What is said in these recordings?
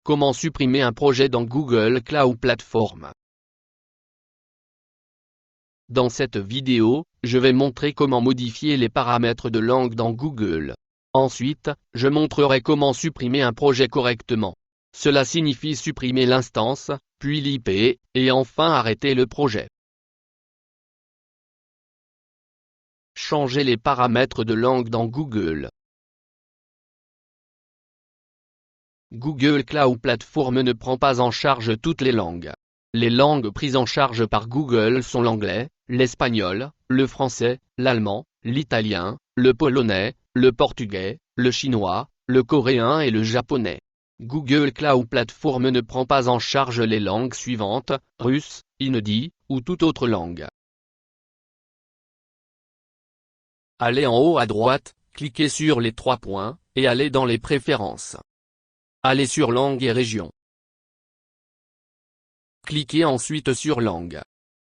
Comment supprimer un projet dans Google Cloud Platform? Dans cette vidéo, je vais montrer comment modifier les paramètres de langue dans Google. Ensuite, je montrerai comment supprimer un projet correctement. Cela signifie supprimer l'instance, puis l'IP, et enfin arrêter le projet. Changer les paramètres de langue dans Google. Google Cloud Platform ne prend pas en charge toutes les langues. Les langues prises en charge par Google sont l'anglais, l'espagnol, le français, l'allemand, l'italien, le polonais, le portugais, le chinois, le coréen et le japonais. Google Cloud Platform ne prend pas en charge les langues suivantes, russe, hindi, ou toute autre langue. Allez en haut à droite, cliquez sur les 3 points, et allez dans les préférences. Allez sur langue et région. Cliquez ensuite sur langue.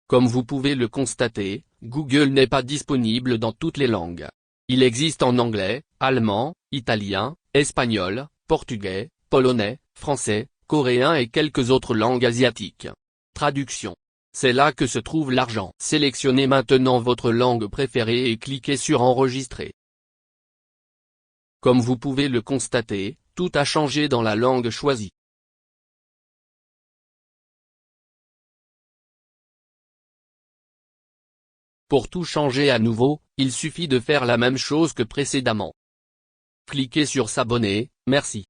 Comme vous pouvez le constater, Google n'est pas disponible dans toutes les langues. Il existe en anglais, allemand, italien, espagnol, portugais, polonais, français, coréen et quelques autres langues asiatiques. Traduction. C'est là que se trouve l'argent. Sélectionnez maintenant votre langue préférée et cliquez sur enregistrer. Comme vous pouvez le constater, tout a changé dans la langue choisie. Pour tout changer à nouveau, il suffit de faire la même chose que précédemment. Cliquez sur s'abonner, merci.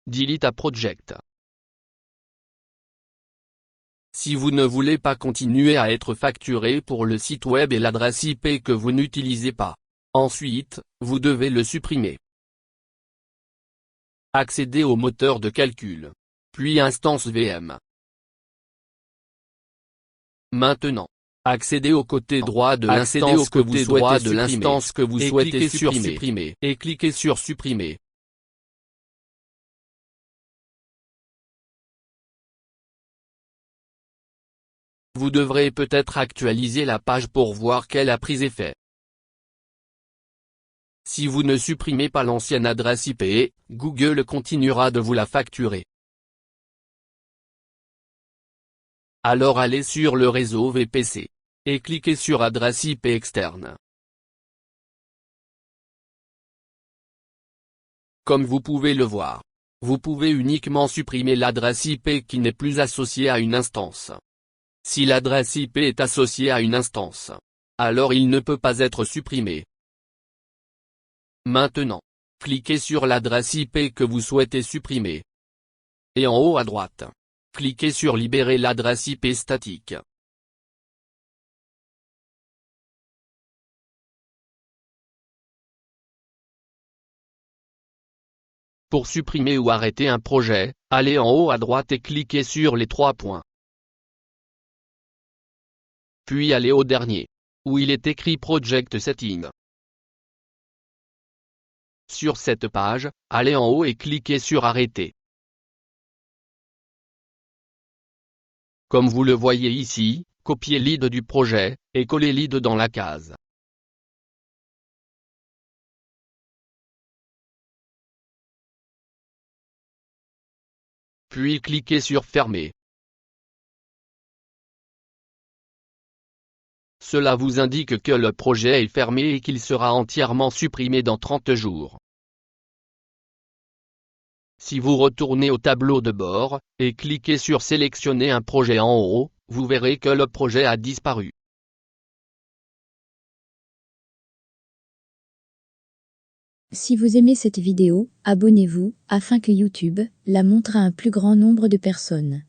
Delete a project. Si vous ne voulez pas continuer à être facturé pour le site web et l'adresse IP que vous n'utilisez pas, ensuite, vous devez le supprimer. Accédez au moteur de calcul. Puis instance VM. Maintenant, accédez au côté droit de l'instance que vous souhaitez supprimer, et cliquez sur supprimer. Vous devrez peut-être actualiser la page pour voir qu'elle a pris effet. Si vous ne supprimez pas l'ancienne adresse IP, Google continuera de vous la facturer. Alors allez sur le réseau VPC. Et cliquez sur adresse IP externe. Comme vous pouvez le voir, vous pouvez uniquement supprimer l'adresse IP qui n'est plus associée à une instance. Si l'adresse IP est associée à une instance, alors il ne peut pas être supprimé. Maintenant, cliquez sur l'adresse IP que vous souhaitez supprimer. Et en haut à droite, cliquez sur libérer l'adresse IP statique. Pour supprimer ou arrêter un projet, allez en haut à droite et cliquez sur les 3 points. Puis allez au dernier, où il est écrit Project Setting. Sur cette page, allez en haut et cliquez sur Arrêter. Comme vous le voyez ici, copiez l'ID du projet, et collez l'ID dans la case. Puis cliquez sur Fermer. Cela vous indique que le projet est fermé et qu'il sera entièrement supprimé dans 30 jours. Si vous retournez au tableau de bord, et cliquez sur Sélectionner un projet en haut, vous verrez que le projet a disparu. Si vous aimez cette vidéo, abonnez-vous, afin que YouTube la montre à un plus grand nombre de personnes.